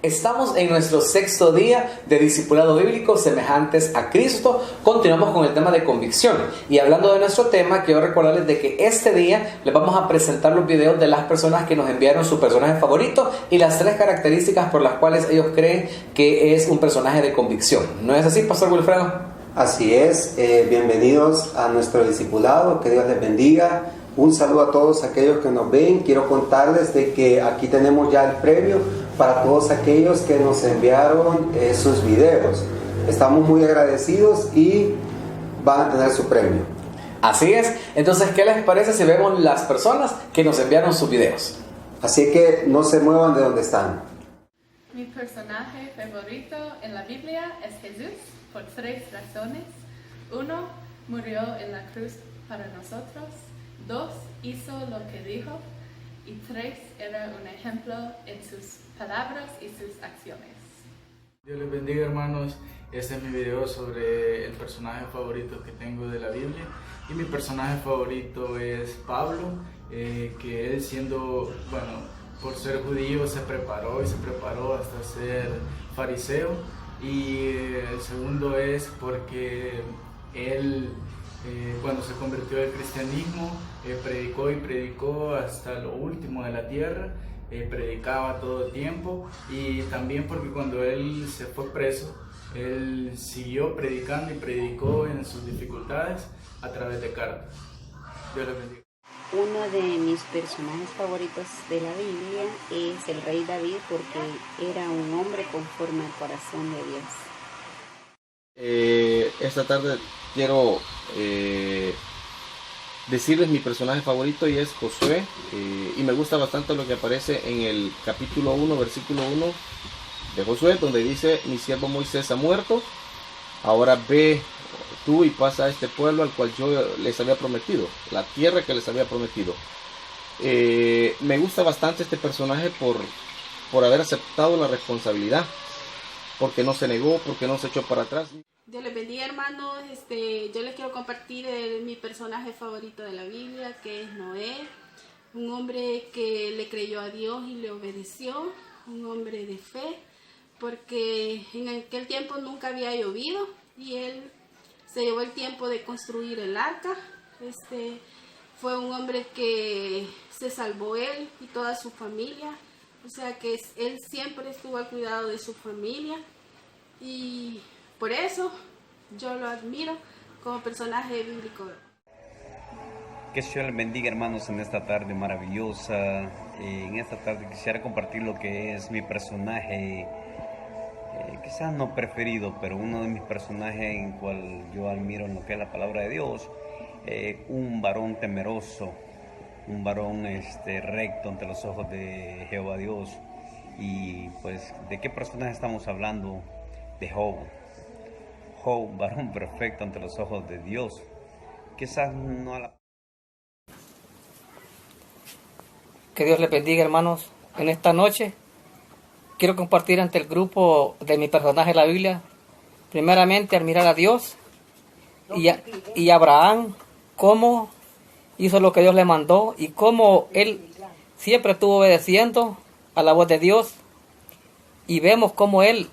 Estamos en nuestro 6º día de discipulado bíblico semejantes a Cristo. Continuamos con el tema de convicción. Y hablando de nuestro tema, quiero recordarles de que este día les vamos a presentar los videos de las personas que nos enviaron su personaje favorito y las 3 características por las cuales ellos creen que es un personaje de convicción. ¿No es así, Pastor Wilfredo? Así es. Bienvenidos a nuestro discipulado. Que Dios les bendiga. Un saludo a todos aquellos que nos ven. Quiero contarles de que aquí tenemos ya el premio para todos aquellos que nos enviaron sus videos. Estamos muy agradecidos y van a tener su premio. Así es. Entonces, ¿qué les parece si vemos las personas que nos enviaron sus videos? Así que no se muevan de donde están. Mi personaje favorito en la Biblia es Jesús por 3 razones. 1. Murió en la cruz para nosotros. 2. Hizo lo que dijo. Y 3. Era un ejemplo en sus palabras y sus acciones. Dios les bendiga, hermanos. Este es mi video sobre el personaje favorito que tengo de la Biblia. Y mi personaje favorito es Pablo, que él siendo, por ser judío se preparó hasta ser fariseo. Y el segundo es porque él, cuando se convirtió al cristianismo, predicó hasta lo último de la tierra, predicaba todo el tiempo, y también porque cuando él se fue preso, él siguió predicando y predicó en sus dificultades a través de cartas. Dios les bendiga. Uno de mis personajes favoritos de la Biblia es el rey David, porque era un hombre conforme al corazón de Dios. Esta tarde quiero decirles mi personaje favorito, y es Josué, y me gusta bastante lo que aparece en el capítulo 1, versículo 1 de Josué, donde dice: mi siervo Moisés ha muerto, ahora ve tú y pasa a este pueblo al cual yo les había prometido, la tierra que les había prometido. Me gusta bastante este personaje por haber aceptado la responsabilidad, porque no se negó, porque no se echó para atrás. Dios les bendiga, hermanos. Yo les quiero compartir mi personaje favorito de la Biblia, que es Noé, un hombre que le creyó a Dios y le obedeció, un hombre de fe, porque en aquel tiempo nunca había llovido y él se llevó el tiempo de construir el arca. Fue un hombre que se salvó él y toda su familia, o sea que él siempre estuvo al cuidado de su familia, y por eso yo lo admiro como personaje bíblico. Que Dios les bendiga, hermanos, en esta tarde maravillosa. En esta tarde quisiera compartir lo que es mi personaje, quizás no preferido, pero uno de mis personajes en cual yo admiro en lo que es la palabra de Dios. Un varón temeroso, un varón recto ante los ojos de Jehová Dios. Y pues, ¿de qué personaje estamos hablando? De Job. Job, varón perfecto ante los ojos de Dios. Quizás no a la... Que Dios les bendiga, hermanos. En esta noche quiero compartir ante el grupo de mi personaje de la Biblia, primeramente admirar a Dios y a Abraham, cómo hizo lo que Dios le mandó y cómo él siempre estuvo obedeciendo a la voz de Dios, y vemos cómo él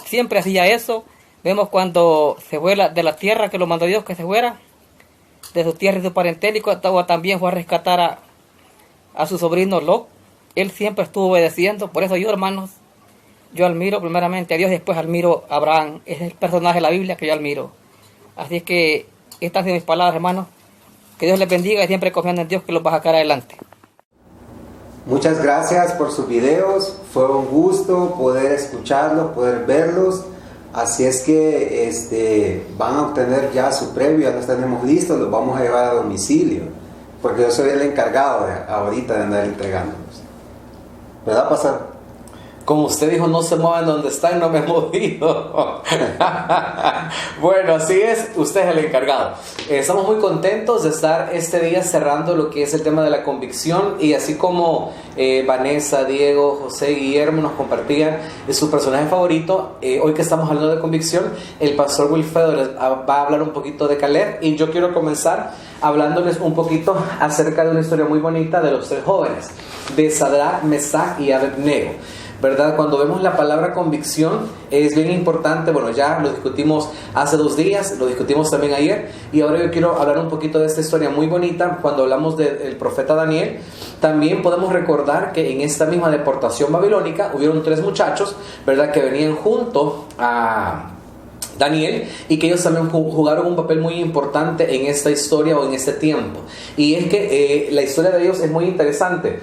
siempre hacía eso. Vemos cuando se fue de la tierra que lo mandó Dios que se fuera, de su tierra y su parentélico, también fue a rescatar a su sobrino Lot. Él siempre estuvo obedeciendo. Por eso yo, hermanos, yo admiro primeramente a Dios y después admiro a Abraham. Es el personaje de la Biblia que yo admiro. Así es que estas son mis palabras, hermanos. Que Dios les bendiga y siempre confiando en Dios que los va a sacar adelante. Muchas gracias por sus videos. Fue un gusto poder escucharlos, poder verlos. Así es que van a obtener ya su premio. Ya los tenemos listos, los vamos a llevar a domicilio, porque yo soy el encargado ahorita de andar entregándolos. ¿Verdad, pastor? Como usted dijo, no se muevan donde están, no me he movido. Bueno, así es, usted es el encargado. Estamos muy contentos de estar este día cerrando lo que es el tema de la convicción, y así como Vanessa, Diego, José, Guillermo nos compartían su personaje favorito, hoy que estamos hablando de convicción, el pastor Wilfredo va a hablar un poquito de Caleb, y yo quiero comenzar hablándoles un poquito acerca de una historia muy bonita de los 3 jóvenes, de Sadrach, Mesach y Abednego. ¿verdad? Cuando vemos la palabra convicción es bien importante. Bueno, ya lo discutimos hace 2 días, lo discutimos también ayer, y ahora yo quiero hablar un poquito de esta historia muy bonita. Cuando hablamos del profeta Daniel, también podemos recordar que en esta misma deportación babilónica hubieron 3 muchachos, ¿verdad?, que venían junto a Daniel, y que ellos también jugaron un papel muy importante en esta historia o en este tiempo. Y es que la historia de ellos es muy interesante.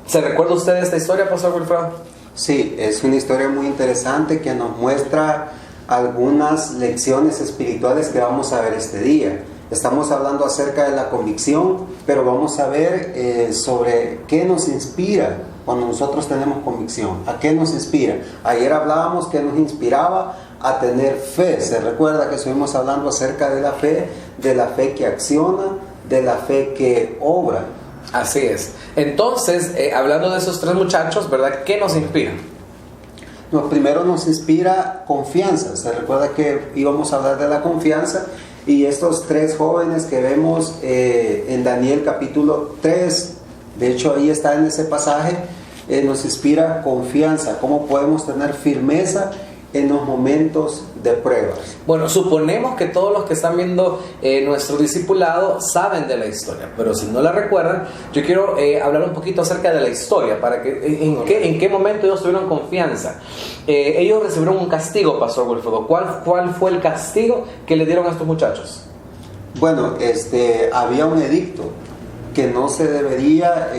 ¿Se recuerda usted de esta historia, Pastor Wilfredo? Sí, es una historia muy interesante que nos muestra algunas lecciones espirituales que vamos a ver este día. Estamos hablando acerca de la convicción, pero vamos a ver sobre qué nos inspira cuando nosotros tenemos convicción. ¿A qué nos inspira? Ayer hablábamos que nos inspiraba a tener fe. Se recuerda que estuvimos hablando acerca de la fe que acciona, de la fe que obra. Así es. Entonces, hablando de esos 3 muchachos, ¿verdad?, ¿qué nos inspira? No, primero nos inspira confianza. Se recuerda que íbamos a hablar de la confianza, y estos 3 jóvenes que vemos en Daniel capítulo 3, de hecho ahí está en ese pasaje, nos inspira confianza. ¿Cómo podemos tener firmeza en los momentos de pruebas? Bueno, suponemos que todos los que están viendo nuestro discipulado saben de la historia, pero si no la recuerdan, yo quiero hablar un poquito acerca de la historia, para que en qué momento ellos tuvieron confianza. Ellos recibieron un castigo, Pastor Wilfredo. ¿Cuál fue el castigo que le dieron a estos muchachos? Bueno, había un edicto que no se debería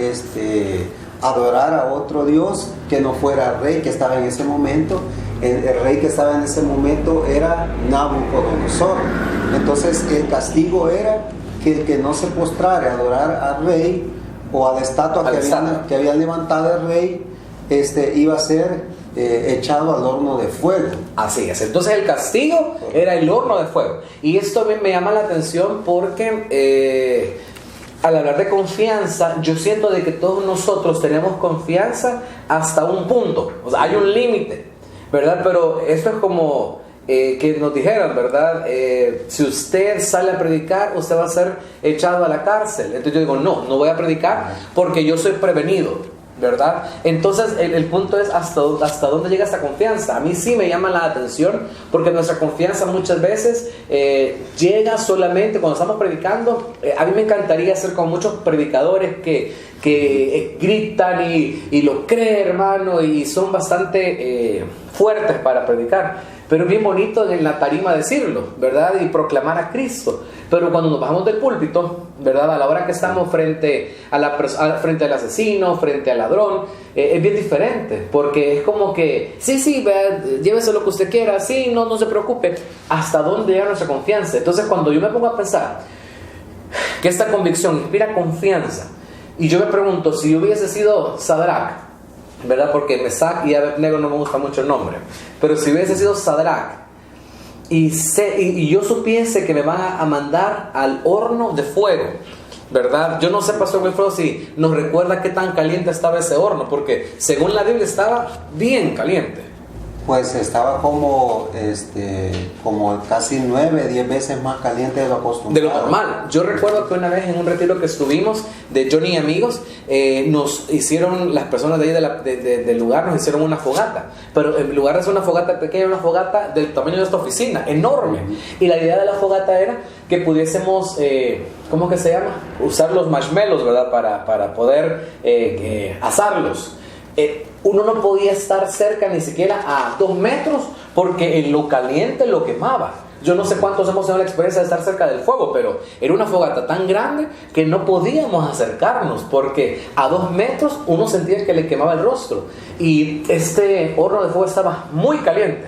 adorar a otro Dios que no fuera el rey que estaba en ese momento. El rey que estaba en ese momento era Nabucodonosor. Entonces el castigo era que el que no se postrare a adorar al rey o a la estatua que había levantado el rey, iba a ser echado al horno de fuego. Así es. Entonces el castigo era el horno de fuego. Y esto a mí me llama la atención porque al hablar de confianza, yo siento de que todos nosotros tenemos confianza hasta un punto. O sea, hay un límite, ¿verdad? Pero esto es como que nos dijeran, ¿verdad? Si usted sale a predicar, usted va a ser echado a la cárcel. Entonces yo digo, no voy a predicar porque yo soy prevenido, ¿verdad? Entonces el punto es hasta dónde llega esta confianza. A mí sí me llama la atención, porque nuestra confianza muchas veces llega solamente cuando estamos predicando. A mí me encantaría ser como muchos predicadores que gritan y lo creen, hermano, y son bastante fuertes para predicar. Pero es bien bonito en la tarima decirlo, ¿verdad? Y proclamar a Cristo. Pero cuando nos bajamos del púlpito, ¿verdad?, a la hora que estamos frente frente al asesino, frente al ladrón, es bien diferente. Porque es como que, sí, llévese lo que usted quiera, sí, no se preocupe. ¿Hasta dónde llega nuestra confianza? Entonces cuando yo me pongo a pensar que esta convicción inspira confianza, y yo me pregunto, si yo hubiese sido Sadrach, ¿verdad? Porque Mesach y Abednego no me gusta mucho el nombre, pero si hubiese sido Sadrach y yo supiese que me van a mandar al horno de fuego, ¿verdad? Yo no sé, Pastor Wilfredo, si nos recuerda qué tan caliente estaba ese horno, porque según la Biblia estaba bien caliente. Pues estaba como casi 9-10 veces más caliente de lo acostumbrado. De lo normal. Yo recuerdo que una vez en un retiro que estuvimos de Johnny y amigos, nos hicieron, las personas de ahí del lugar nos hicieron una fogata. Pero en lugar de hacer una fogata pequeña, una fogata del tamaño de esta oficina, enorme. Y la idea de la fogata era que pudiésemos, ¿cómo que se llama? Usar los marshmallows, ¿verdad? Para poder asarlos. Uno no podía estar cerca ni siquiera a 2 metros porque en lo caliente lo quemaba. Yo no sé cuántos hemos tenido la experiencia de estar cerca del fuego, pero era una fogata tan grande que no podíamos acercarnos porque a 2 metros uno sentía que le quemaba el rostro. Y este horno de fuego estaba muy caliente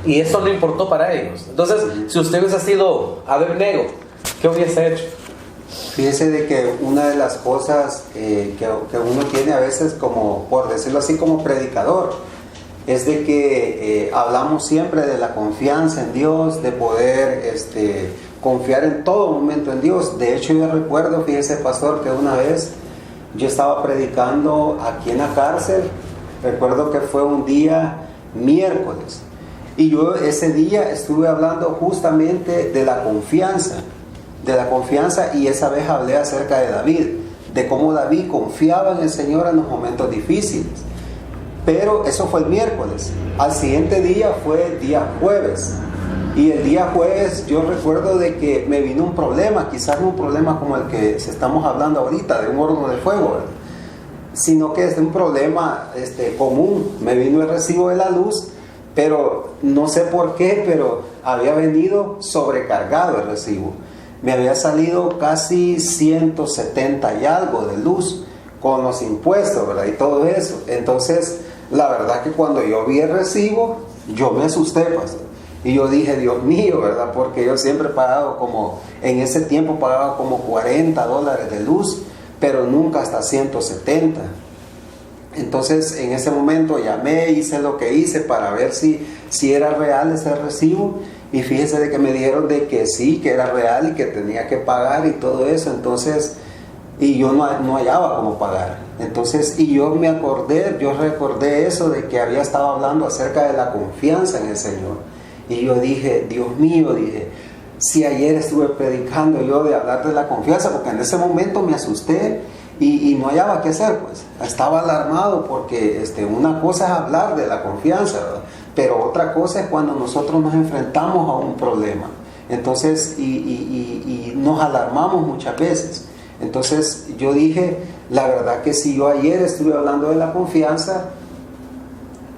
y eso no importó para ellos. Entonces, si usted hubiese sido Abednego, ¿qué hubiese hecho? Fíjese de que una de las cosas que uno tiene a veces, como por decirlo así, como predicador, es de que hablamos siempre de la confianza en Dios, de poder confiar en todo momento en Dios. De hecho, yo recuerdo, fíjese, pastor, que una vez yo estaba predicando aquí en la cárcel. Recuerdo que fue un día miércoles y yo ese día estuve hablando justamente de la confianza, y esa vez hablé acerca de David, de cómo David confiaba en el Señor en los momentos difíciles. pero eso fue el miércoles. Al siguiente día fue el día jueves. Y el día jueves yo recuerdo de que me vino un problema, quizás no un problema como el que estamos hablando ahorita, de un horno de fuego, ¿verdad? Sino que es un problema común. Me vino el recibo de la luz, pero no sé por qué, pero había venido sobrecargado el recibo. Me había salido casi 170 y algo de luz con los impuestos, ¿verdad? Y todo eso. Entonces, la verdad que cuando yo vi el recibo, yo me asusté, pastor. Y yo dije, Dios mío, ¿verdad? Porque yo siempre he pagado en ese tiempo pagaba como $40 de luz, pero nunca hasta 170. Entonces, en ese momento llamé, hice lo que hice para ver si era real ese recibo. Y fíjese de que me dijeron de que sí, que era real y que tenía que pagar y todo eso. Entonces, y yo no hallaba cómo pagar. Entonces, y yo recordé eso de que había estado hablando acerca de la confianza en el Señor. Y yo dije, Dios mío, si ayer estuve predicando yo de hablar de la confianza, porque en ese momento me asusté y no hallaba qué hacer, pues. Estaba alarmado porque una cosa es hablar de la confianza, ¿verdad? Pero otra cosa es cuando nosotros nos enfrentamos a un problema. Entonces, y nos alarmamos muchas veces. Entonces, yo dije, la verdad que si yo ayer estuve hablando de la confianza,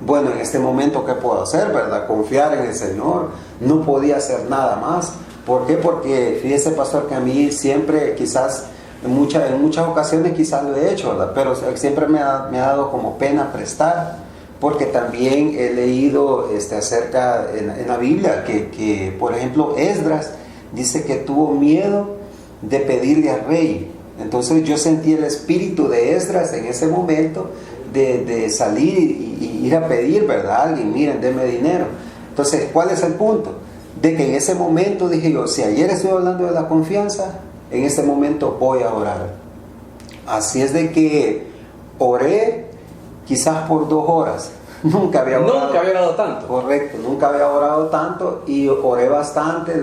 bueno, en este momento, ¿qué puedo hacer, verdad? Confiar en el Señor. No podía hacer nada más. ¿Por qué? Porque fíjese, pastor, que a mí siempre, quizás, en muchas ocasiones quizás lo he hecho, ¿verdad? Pero siempre me ha dado como pena prestar. Porque también he leído acerca en la Biblia que, por ejemplo, Esdras dice que tuvo miedo de pedirle al rey. Entonces yo sentí el espíritu de Esdras en ese momento de salir y ir a pedir, ¿verdad? A alguien, miren, denme dinero. Entonces, ¿cuál es el punto? De que en ese momento dije yo, si ayer estoy hablando de la confianza, en este momento voy a orar. Así es de que oré quizás por 2 horas. Nunca había orado tanto. Correcto, nunca había orado tanto y oré bastante.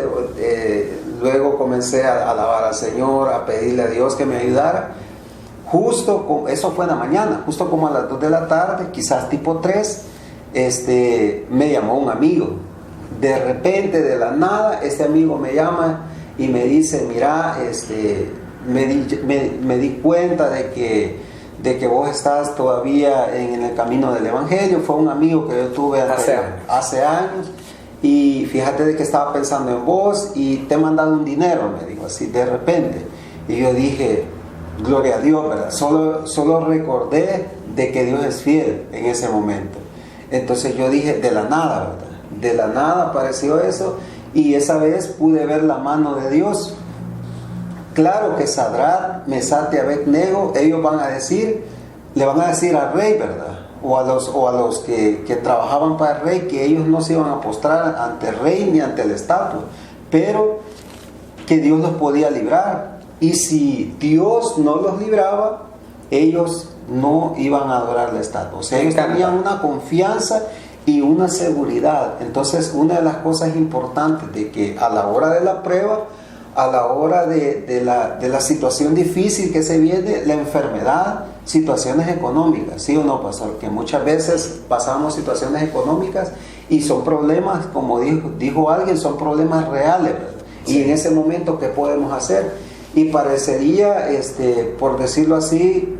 Luego comencé a alabar al Señor, a pedirle a Dios que me ayudara. Eso fue en la mañana, justo como a las 2 de la tarde, quizás tipo 3, me llamó un amigo. De repente, de la nada, este amigo me llama y me dice, mira, me di cuenta de que vos estás todavía en el camino del Evangelio. Fue un amigo que yo tuve hace años. Y fíjate de que estaba pensando en vos y te he mandado un dinero, me dijo así de repente. Y yo dije, gloria a Dios, ¿verdad? Solo recordé de que Dios es fiel en ese momento. Entonces yo dije, de la nada, ¿verdad? De la nada apareció eso y esa vez pude ver la mano de Dios. Claro que Sadrach, Mesach y Abednego, ellos le van a decir al rey, ¿verdad? O a los que trabajaban para el rey, que ellos no se iban a postrar ante el rey ni ante la estatua, pero que Dios los podía librar. Y si Dios no los libraba, ellos no iban a adorar la estatua. O sea, ellos tenían una confianza y una seguridad. Entonces, una de las cosas importantes de que a la hora de la prueba, a la hora de la situación difícil que se viene, la enfermedad, situaciones económicas, ¿sí o no, pastor? Que muchas veces pasamos situaciones económicas y son problemas, como dijo alguien, son problemas reales, ¿verdad? Y en ese momento, ¿qué podemos hacer? Y parecería, por decirlo así,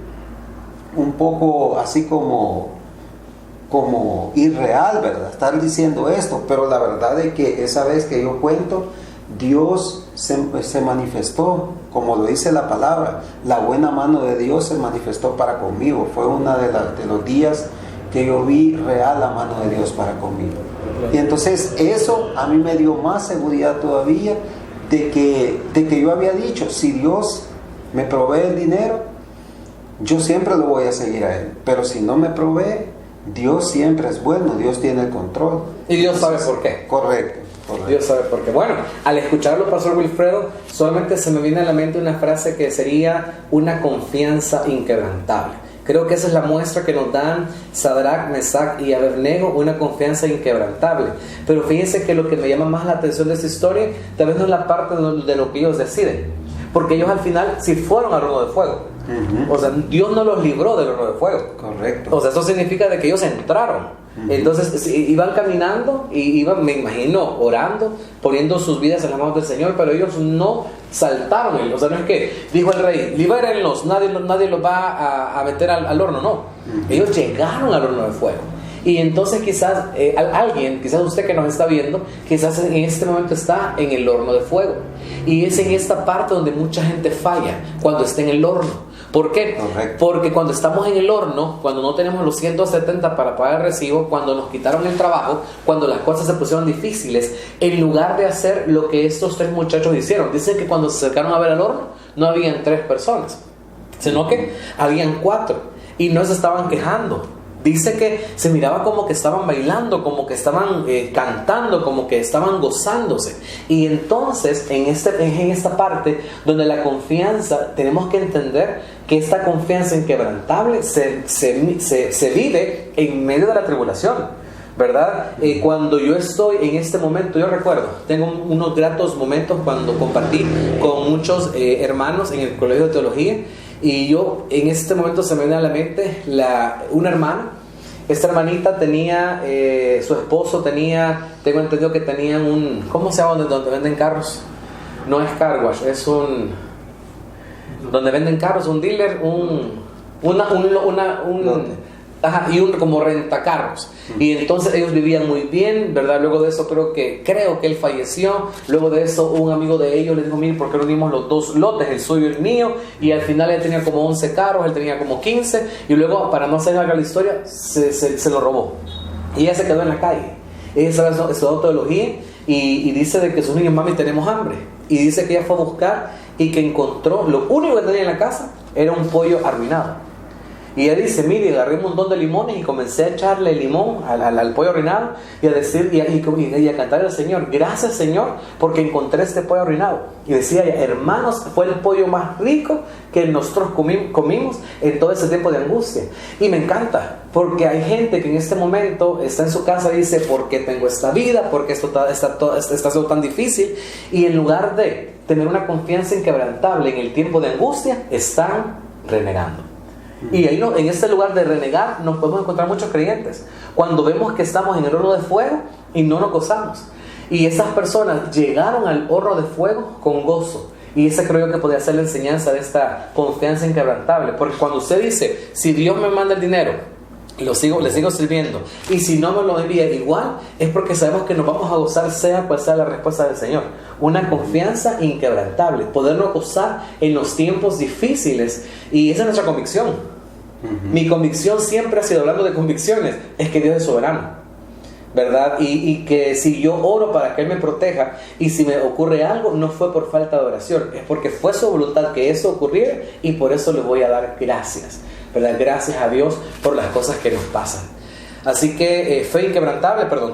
un poco así como irreal, ¿verdad? Estar diciendo esto, pero la verdad es que esa vez que yo cuento, Dios se manifestó, como lo dice la palabra, la buena mano de Dios se manifestó para conmigo. Fue uno de los días que yo vi real la mano de Dios para conmigo. Y entonces eso a mí me dio más seguridad todavía de que yo había dicho, si Dios me provee el dinero, yo siempre lo voy a seguir a Él. Pero si no me provee, Dios siempre es bueno, Dios tiene el control. Y Dios sabe por qué. Correcto. Dios sabe por qué. Bueno, al escucharlo, Pastor Wilfredo, solamente se me viene a la mente una frase que sería una confianza inquebrantable. Creo que esa es la muestra que nos dan Sadrach, Mesach y Abednego, una confianza inquebrantable. Pero fíjense que lo que me llama más la atención de esta historia, tal vez no es la parte de lo que ellos deciden. Porque ellos al final sí fueron al horno de fuego. O sea, Dios no los libró del horno de fuego. Correcto. O sea, eso significa de que ellos entraron. Entonces iban caminando y iban, me imagino, orando, poniendo sus vidas en las manos del Señor, pero ellos no saltaron. O sea, no es que dijo el rey, libérenlos, nadie los va a meter al horno, no. Ellos llegaron al horno de fuego. Y entonces quizás alguien, quizás usted que nos está viendo, quizás en este momento está en el horno de fuego. Y es en esta parte donde mucha gente falla, cuando está en el horno. ¿Por qué? Correcto. Porque cuando estamos en el horno, cuando no tenemos los 170 para pagar el recibo, cuando nos quitaron el trabajo, cuando las cosas se pusieron difíciles, en lugar de hacer lo que estos 3 muchachos hicieron, dicen que cuando se acercaron a ver al horno, no habían 3 personas, sino que habían 4 y no se estaban quejando. Dice que se miraba como que estaban bailando, como que estaban cantando, como que estaban gozándose. Y entonces en esta parte donde la confianza, tenemos que entender que esta confianza inquebrantable se vive en medio de la tribulación, ¿verdad? Cuando yo estoy en este momento, yo recuerdo, tengo unos gratos momentos cuando compartí con muchos hermanos en el colegio de teología. Y yo en este momento se me viene a la mente una hermana. Esta hermanita tenía, su esposo tenía, tengo entendido que tenían un, ¿cómo se llama donde venden carros? No es car wash, es donde venden carros, un dealer, ajá, y un como rentacarros. Y entonces ellos vivían muy bien, ¿verdad? Luego de eso creo que él falleció. Luego de eso un amigo de ellos le dijo, mire, ¿por qué no dimos los 2 lotes, el suyo y el mío? Y al final él tenía como 11 carros, él tenía como 15. Y luego, para no hacer larga la historia, se lo robó. Y ella se quedó en la calle. Ella estudió teología y dice de que sus niños, mami, tenemos hambre. Y dice que ella fue a buscar y que encontró, lo único que tenía en la casa era un pollo arruinado. Y ella dice, mire, agarré un montón de limones y comencé a echarle limón al pollo arruinado y a decir, y a cantar al Señor, gracias Señor, porque encontré este pollo arruinado. Y decía ella, hermanos, fue el pollo más rico que nosotros comimos en todo ese tiempo de angustia. Y me encanta, porque hay gente que en este momento está en su casa y dice, ¿por qué tengo esta vida? ¿Por qué esto está siendo tan difícil? Y en lugar de tener una confianza inquebrantable en el tiempo de angustia, están renegando. Y ahí en este lugar de renegar nos podemos encontrar muchos creyentes cuando vemos que estamos en el horno de fuego y no nos gozamos. Y esas personas llegaron al horno de fuego con gozo. Y esa creo yo que podría ser la enseñanza de esta confianza inquebrantable. Porque cuando usted dice, si Dios me manda el dinero, le sigo sirviendo, y si no me lo envía igual, es porque sabemos que nos vamos a gozar sea cual sea la respuesta del Señor. Una confianza inquebrantable, podernos gozar en los tiempos difíciles. Y esa es nuestra convicción. Mi convicción siempre ha sido, hablando de convicciones, es que Dios es soberano, ¿verdad? Y que si yo oro para que Él me proteja, y si me ocurre algo, no fue por falta de oración, es porque fue su voluntad que eso ocurriera, y por eso le voy a dar gracias, ¿verdad? Gracias a Dios por las cosas que nos pasan. Así que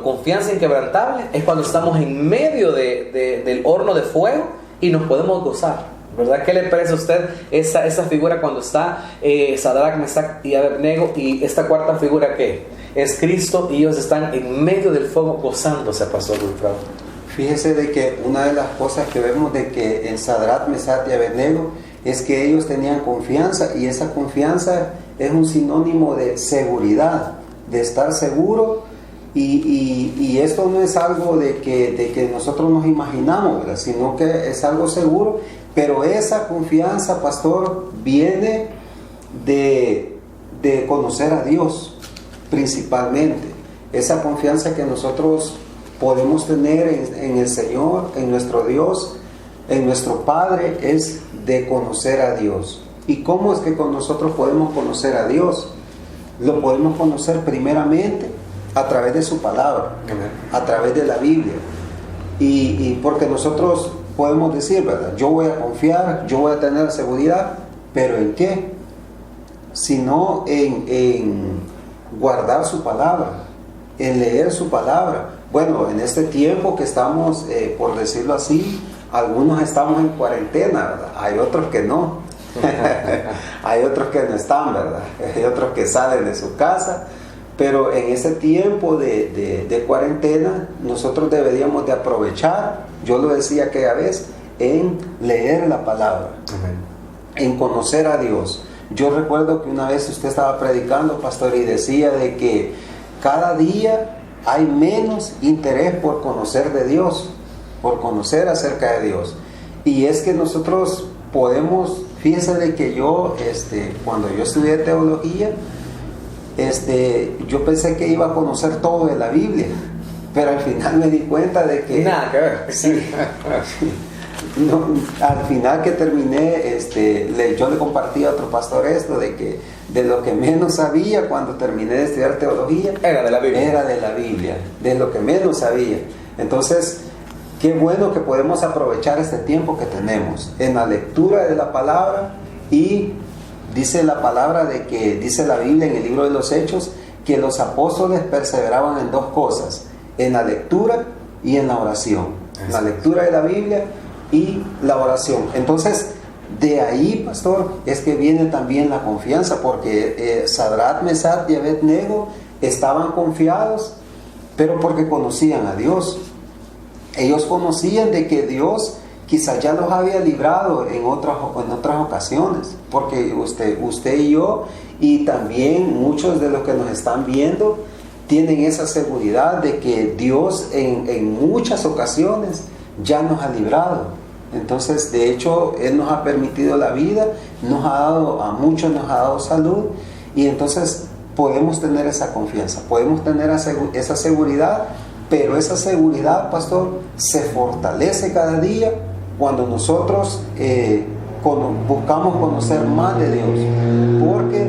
confianza inquebrantable es cuando estamos en medio del horno de fuego y nos podemos gozar, ¿verdad? ¿Qué le parece a usted esa figura cuando está Sadrach, Mesach y Abednego, y esta cuarta figura que es Cristo, y ellos están en medio del fuego gozándose, Pastor Wilfredo? Fíjese de que una de las cosas que vemos de que en Sadrach, Mesach y Abednego es que ellos tenían confianza, y esa confianza es un sinónimo de seguridad, de estar seguro, y esto no es algo de que nosotros nos imaginamos, ¿verdad? Sino que es algo seguro. Pero esa confianza, pastor, viene de conocer a Dios principalmente. Esa confianza que nosotros podemos tener en el Señor, en nuestro Dios, en nuestro Padre, es de conocer a Dios. ¿Y cómo es que nosotros podemos conocer a Dios? Lo podemos conocer primeramente a través de su palabra, a través de la Biblia. Y porque nosotros podemos decir, ¿verdad? Yo voy a confiar, yo voy a tener seguridad, pero ¿en qué? Sino en guardar su palabra, en leer su palabra. Bueno, en este tiempo que estamos, por decirlo así, algunos estamos en cuarentena, ¿verdad? Hay otros que no. Hay otros que no están, ¿verdad? Hay otros que salen de su casa. Pero en ese tiempo de cuarentena, nosotros deberíamos de aprovechar, yo lo decía aquella vez, en leer la palabra, en conocer a Dios. Yo recuerdo que una vez usted estaba predicando, pastor, y decía de que cada día hay menos interés por conocer de Dios, por conocer acerca de Dios. Y es que nosotros podemos, fíjense de que yo, cuando yo estudié teología, yo pensé que iba a conocer todo de la Biblia, pero al final me di cuenta de que... Nada que ver. Sí. No, al final que terminé, yo le compartí a otro pastor esto, de que de lo que menos sabía cuando terminé de estudiar teología, era de la Biblia, de lo que menos sabía. Entonces, qué bueno que podemos aprovechar este tiempo que tenemos en la lectura de la palabra. Y dice la palabra de que, dice la Biblia en el libro de los Hechos, que los apóstoles perseveraban en dos cosas: en la lectura y en la oración. La lectura de la Biblia y la oración. Entonces, de ahí, pastor, es que viene también la confianza, porque Sadrach, Mesach y Abed-nego estaban confiados, pero porque conocían a Dios. Ellos conocían de que Dios quizás ya los había librado en otras ocasiones, porque usted y yo, y también muchos de los que nos están viendo, tienen esa seguridad de que Dios en muchas ocasiones ya nos ha librado. Entonces, de hecho, Él nos ha permitido la vida, a muchos nos ha dado salud, y entonces podemos tener esa confianza, podemos tener esa seguridad. Pero esa seguridad, pastor, se fortalece cada día cuando nosotros buscamos conocer más de Dios, porque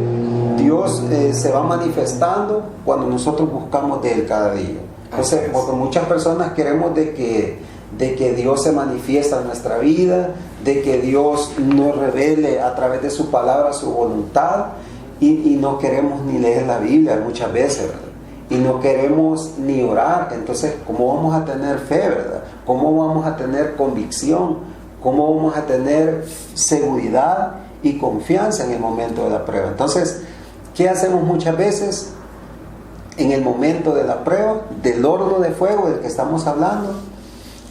Dios se va manifestando cuando nosotros buscamos de Él cada día. Entonces, porque muchas personas queremos de que Dios se manifiesta en nuestra vida, de que Dios nos revele a través de su palabra su voluntad, y no queremos ni leer la Biblia muchas veces, ¿verdad? Y no queremos ni orar. Entonces, ¿cómo vamos a tener fe, verdad? ¿Cómo vamos a tener convicción? ¿Cómo vamos a tener seguridad y confianza en el momento de la prueba? Entonces, ¿qué hacemos muchas veces en el momento de la prueba, del horno de fuego del que estamos hablando?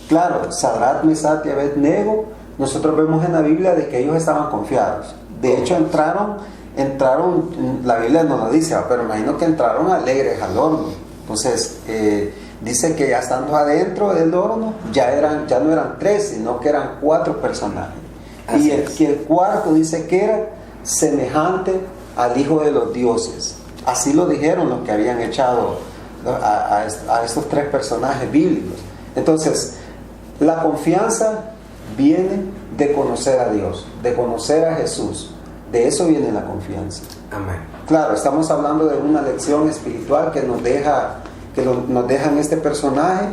Claro, Sadrach, Mesach y Abed-nego, nosotros vemos en la Biblia de que ellos estaban confiados. De hecho, entraron, la Biblia no lo dice, pero imagino que entraron alegres al horno. Entonces, dice que ya estando adentro del horno, ya no eran 3, sino que eran 4 personajes. Y el cuarto dice que era semejante al Hijo de los Dioses. Así lo dijeron los que habían echado a estos 3 personajes bíblicos. Entonces, la confianza viene de conocer a Dios, de conocer a Jesús. De eso viene la confianza. Amén. Claro, estamos hablando de una lección espiritual que nos deja en este personaje,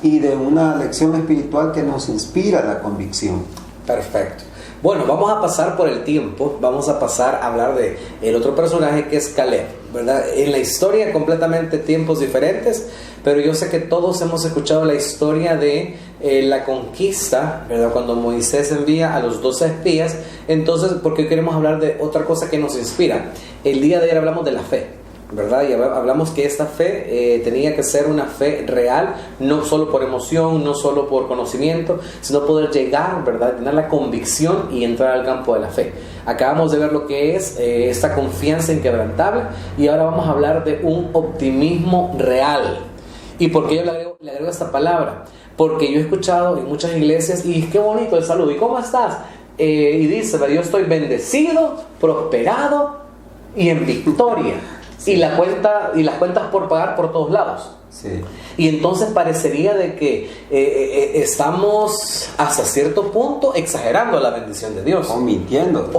y de una lección espiritual que nos inspira la convicción. Perfecto. Bueno, vamos a pasar por el tiempo, vamos a pasar a hablar de el otro personaje, que es Caleb, ¿verdad? En la historia completamente tiempos diferentes, pero yo sé que todos hemos escuchado la historia de la conquista, ¿verdad? Cuando Moisés envía a los 12 espías. Entonces, ¿por qué queremos hablar de otra cosa que nos inspira? El día de ayer hablamos de la fe, ¿verdad? Y hablamos que esta fe tenía que ser una fe real, no solo por emoción, no solo por conocimiento, sino poder llegar, ¿verdad? Tener la convicción y entrar al campo de la fe. Acabamos de ver lo que es esta confianza inquebrantable, y ahora vamos a hablar de un optimismo real. ¿Y por qué yo le agrego esta palabra? Porque yo he escuchado en muchas iglesias, y qué bonito el saludo, ¿y cómo estás? Y dice, yo estoy bendecido, prosperado y en victoria. Sí. Y las cuentas por pagar por todos lados. Sí. Y entonces parecería de que estamos hasta cierto punto exagerando la bendición de Dios. O mintiendo.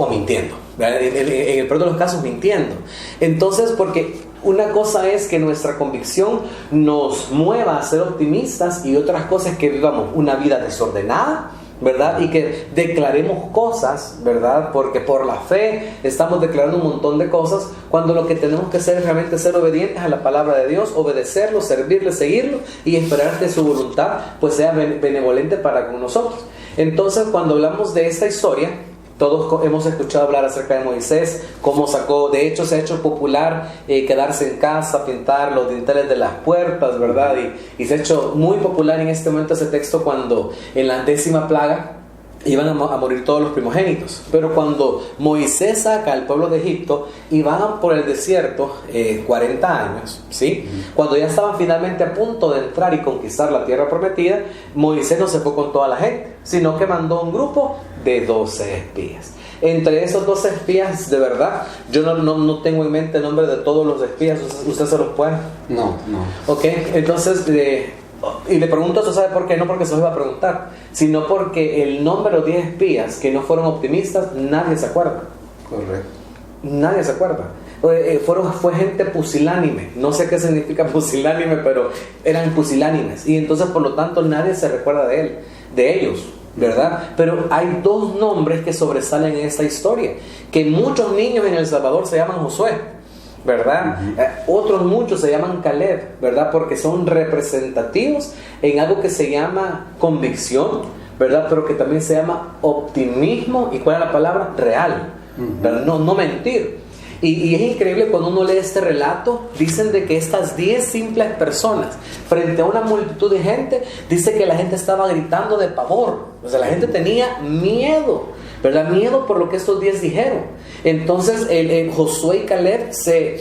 En el peor de los casos, mintiendo. Entonces, porque una cosa es que nuestra convicción nos mueva a ser optimistas, y otras cosas que vivamos una vida desordenada, ¿verdad? Y que declaremos cosas, ¿verdad? Porque por la fe estamos declarando un montón de cosas, cuando lo que tenemos que hacer es realmente ser obedientes a la palabra de Dios, obedecerlo, servirle, seguirlo, y esperar que su voluntad pues sea benevolente para con nosotros. Entonces, cuando hablamos de esta historia, todos hemos escuchado hablar acerca de Moisés, cómo sacó, de hecho se ha hecho popular quedarse en casa, pintar los dinteles de las puertas, ¿verdad? Y se ha hecho muy popular en este momento ese texto, cuando en la 10ª plaga iban a morir todos los primogénitos. Pero cuando Moisés saca al pueblo de Egipto y van por el desierto 40 años, ¿sí? Cuando ya estaban finalmente a punto de entrar y conquistar la tierra prometida, Moisés no se fue con toda la gente, sino que mandó un grupo de 12 espías. Entre esos 12 espías, de verdad, yo no tengo en mente el nombre de todos los espías. ¿Usted se los puede? No. Ok, entonces, y le pregunto eso, ¿sabe por qué? No porque se los iba a preguntar, sino porque el nombre de los 10 espías que no fueron optimistas, nadie se acuerda. Correcto. Nadie se acuerda. Fue gente pusilánime. No sé qué significa pusilánime, pero eran pusilánimes. Y entonces, por lo tanto, nadie se recuerda de ellos, ¿verdad? Pero hay 2 nombres que sobresalen en esta historia, que muchos niños en El Salvador se llaman Josué, ¿verdad? Otros muchos se llaman Caleb, ¿verdad? Porque son representativos en algo que se llama convicción, ¿verdad? Pero que también se llama optimismo. ¿Y cuál es la palabra? Real, ¿verdad? No mentir. Y es increíble cuando uno lee este relato. Dicen de que estas 10 simples personas, frente a una multitud de gente, dice que la gente estaba gritando de pavor. O sea, la gente tenía miedo, ¿verdad? Miedo por lo que estos 10 dijeron. Entonces Josué y Caleb se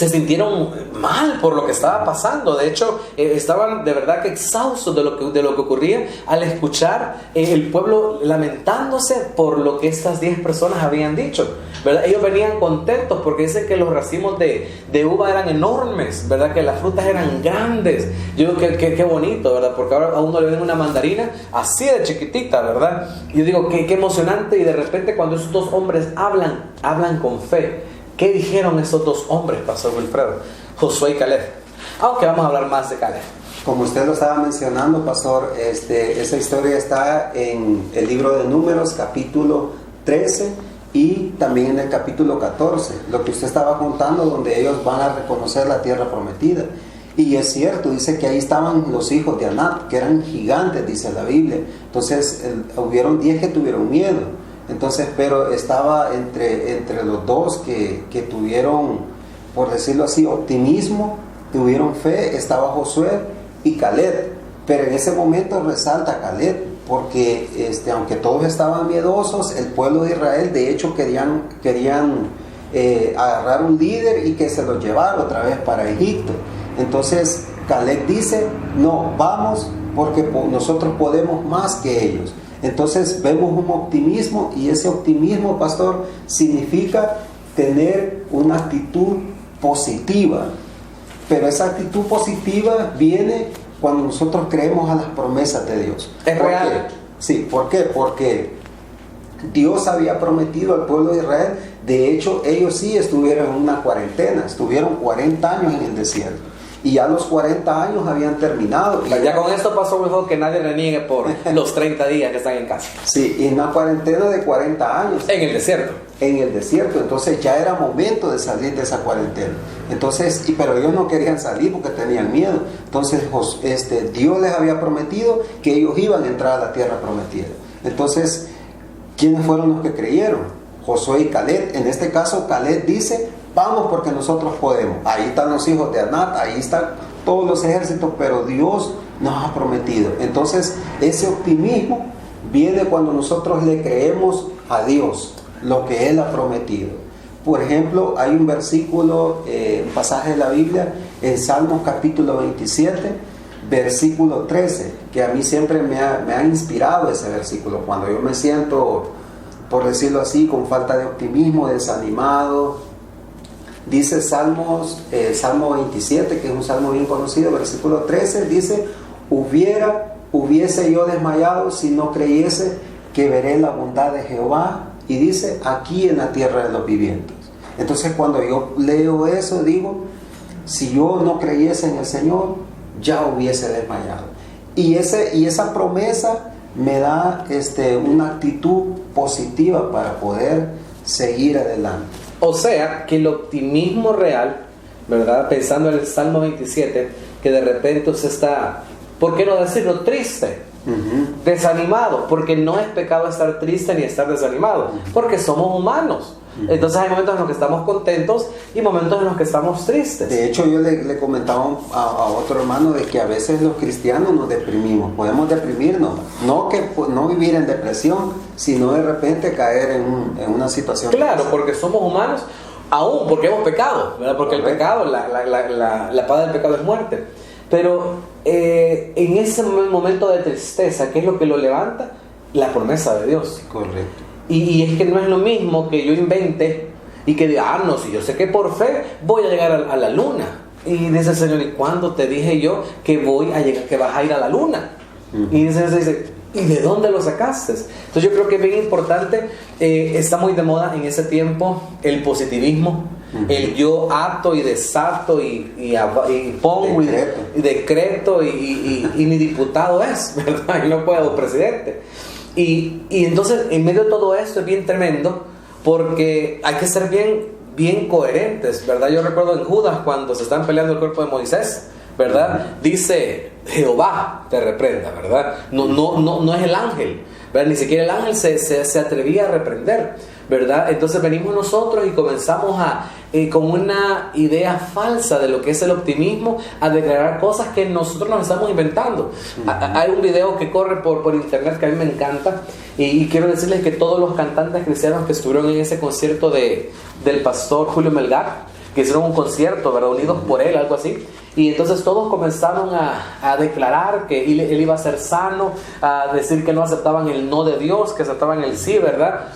sintieron mal por lo que estaba pasando. De hecho, estaban de verdad que exhaustos de lo que ocurría al escuchar el pueblo lamentándose por lo que estas 10 personas habían dicho, ¿verdad? Ellos venían contentos porque dicen que los racimos de uva eran enormes, ¿verdad? Que las frutas eran grandes. Yo digo que qué bonito, ¿verdad? Porque ahora a uno le ven una mandarina así de chiquitita, ¿verdad? Y yo digo qué emocionante. Y de repente cuando esos 2 hombres hablan con fe. ¿Qué dijeron esos 2 hombres, Pastor Wilfredo? Josué y Caleb. Aunque vamos a hablar más de Caleb. Como usted lo estaba mencionando, Pastor, esa historia está en el libro de Números, capítulo 13, y también en el capítulo 14, lo que usted estaba contando, donde ellos van a reconocer la tierra prometida. Y es cierto, dice que ahí estaban los hijos de Anac, que eran gigantes, dice la Biblia. Entonces, hubieron 10 que tuvieron miedo. Entonces, pero estaba entre los 2 que tuvieron, por decirlo así, optimismo, tuvieron fe, estaba Josué y Caleb. Pero en ese momento resalta Caleb, porque aunque todos estaban miedosos, el pueblo de Israel de hecho querían agarrar un líder y que se lo llevara otra vez para Egipto. Entonces Caleb dice, no, vamos porque nosotros podemos más que ellos. Entonces vemos un optimismo, y ese optimismo, Pastor, significa tener una actitud positiva. Pero esa actitud positiva viene cuando nosotros creemos a las promesas de Dios. ¿Es real? Sí, ¿por qué? Porque Dios había prometido al pueblo de Israel. De hecho, ellos sí estuvieron en una cuarentena, estuvieron 40 años en el desierto. Y ya los 40 años habían terminado. Ya con esto pasó mejor que nadie reniegue por los 30 días que están en casa. Sí, y una cuarentena de 40 años. En el desierto. En el desierto. Entonces ya era momento de salir de esa cuarentena. Entonces, pero ellos no querían salir porque tenían miedo. Entonces Dios les había prometido que ellos iban a entrar a la tierra prometida. Entonces, ¿quiénes fueron los que creyeron? Josué y Caleb. En este caso, Caleb dice, vamos porque nosotros podemos. Ahí están los hijos de Anac, ahí están todos los ejércitos, pero Dios nos ha prometido. Entonces, ese optimismo viene cuando nosotros le creemos a Dios lo que Él ha prometido. Por ejemplo, hay un versículo, un pasaje de la Biblia, en Salmos capítulo 27, versículo 13, que a mí siempre me ha inspirado ese versículo. Cuando yo me siento, por decirlo así, con falta de optimismo, desanimado, dice Salmo 27, que es un salmo bien conocido, versículo 13, dice, hubiese yo desmayado si no creyese que veré la bondad de Jehová, y dice, aquí en la tierra de los vivientes. Entonces cuando yo leo eso, digo, si yo no creyese en el Señor, ya hubiese desmayado. Y esa promesa me da una actitud positiva para poder seguir adelante. O sea, que el optimismo real, ¿verdad? Pensando en el Salmo 27, que de repente usted está, ¿por qué no decirlo? Triste, Desanimado, porque no es pecado estar triste ni estar desanimado, porque somos humanos. Entonces hay momentos en los que estamos contentos y momentos en los que estamos tristes. De hecho, yo le comentaba a otro hermano de que a veces los cristianos nos deprimimos, podemos deprimirnos, no vivir en depresión, sino de repente caer en una situación. Claro, porque somos humanos, aún porque hemos pecado, ¿verdad? Porque el pecado, la paga del pecado es muerte. Pero en ese momento de tristeza, ¿qué es lo que lo levanta? La promesa de Dios. Correcto. Y es que no es lo mismo que yo invente y que diga, no, si yo sé que por fe voy a llegar a la luna. Y dice el Señor, ¿y cuándo te dije yo que que vas a ir a la luna? Y dice, ¿y de dónde lo sacaste? Entonces yo creo que es bien importante, está muy de moda en ese tiempo el positivismo, el yo ato y desato y pongo y decreto y mi diputado es, ¿verdad? Y no puedo, presidente. Y entonces en medio de todo esto es bien tremendo, porque hay que ser bien coherentes, ¿verdad? Yo recuerdo en Judas cuando se están peleando el cuerpo de Moisés, ¿verdad? Dice, Jehová te reprenda, ¿verdad? No es el ángel, ¿verdad? Ni siquiera el ángel se atrevía a reprender, ¿verdad? Entonces venimos nosotros y comenzamos con una idea falsa de lo que es el optimismo, a declarar cosas que nosotros nos estamos inventando. Hay un video que corre por internet que a mí me encanta, y quiero decirles que todos los cantantes cristianos que estuvieron en ese concierto del pastor Julio Melgar, que hicieron un concierto, ¿verdad? Unidos por él, algo así, y entonces todos comenzaron a declarar que él iba a ser sano, a decir que no aceptaban el no de Dios, que aceptaban el sí, ¿verdad?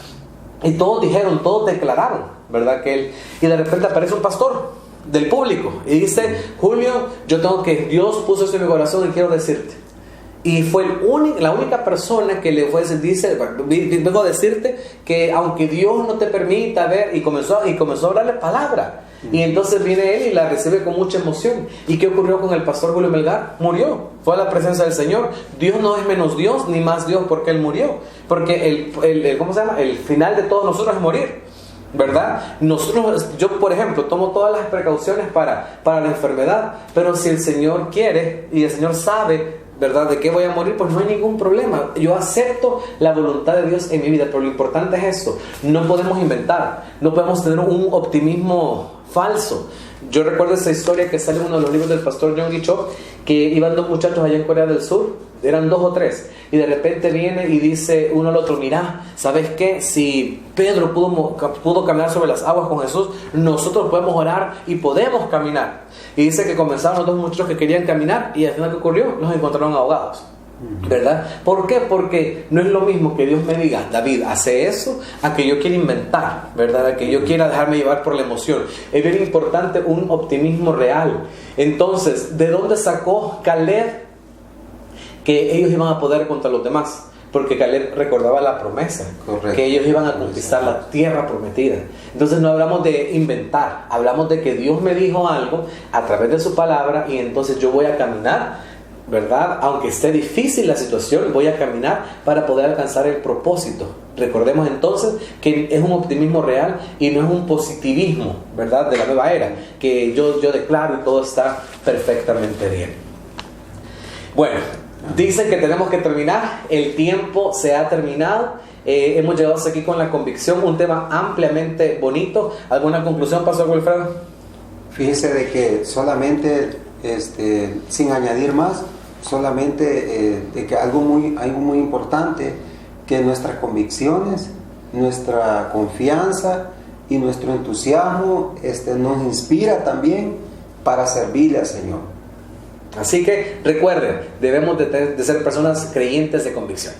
Y todos declararon, ¿verdad? Y de repente aparece un pastor del público y dice, Julio, Dios puso esto en mi corazón y quiero decirte. Y fue la única persona que le fue a decir, dice, vengo a decirte que aunque Dios no te permita ver, y comenzó a hablarle palabra. Y entonces viene él y la recibe con mucha emoción. ¿Y qué ocurrió con el pastor Julio Melgar? Murió, fue a la presencia del Señor. Dios no es menos Dios ni más Dios porque él murió, porque el final de todos nosotros es morir, ¿verdad? Yo por ejemplo tomo todas las precauciones para la enfermedad, pero si el Señor quiere y el Señor sabe, ¿verdad?, de qué voy a morir, pues no hay ningún problema. Yo acepto la voluntad de Dios en mi vida, pero lo importante es esto: no podemos inventar, no podemos tener un optimismo falso. Yo recuerdo esa historia que sale en uno de los libros del pastor John Cho, que iban dos muchachos allá en Corea del Sur, eran 2 o 3, y de repente viene y dice uno al otro, mira, ¿sabes qué? Si Pedro pudo caminar sobre las aguas con Jesús, nosotros podemos orar y podemos caminar. Y dice que comenzaron los 2 muchachos que querían caminar, y al final, ¿qué ocurrió? Los encontraron ahogados, ¿verdad? ¿Por qué? Porque no es lo mismo que Dios me diga, David, hace eso, a que yo quiera inventar, ¿verdad? A que yo quiera dejarme llevar por la emoción. Es bien importante un optimismo real. Entonces, ¿de dónde sacó Caleb que ellos iban a poder contra los demás? Porque Caleb recordaba la promesa. Correcto. Que ellos iban a conquistar la tierra prometida. Entonces no hablamos de inventar, hablamos de que Dios me dijo algo a través de su palabra, y entonces yo voy a caminar, ¿verdad? Aunque esté difícil la situación, voy a caminar para poder alcanzar el propósito. Recordemos entonces que es un optimismo real y no es un positivismo, ¿verdad?, de la nueva era, que yo declaro y todo está perfectamente bien. Bueno, dicen que tenemos que terminar, el tiempo se ha terminado. Hemos llegado hasta aquí con la convicción, un tema ampliamente bonito. ¿Alguna conclusión, Pastor Wilfredo? Fíjese de que solamente, sin añadir más, solamente de que algo muy importante, que nuestras convicciones, nuestra confianza y nuestro entusiasmo nos inspira también para servirle al Señor. Así que recuerden, debemos de ser personas creyentes de convicción.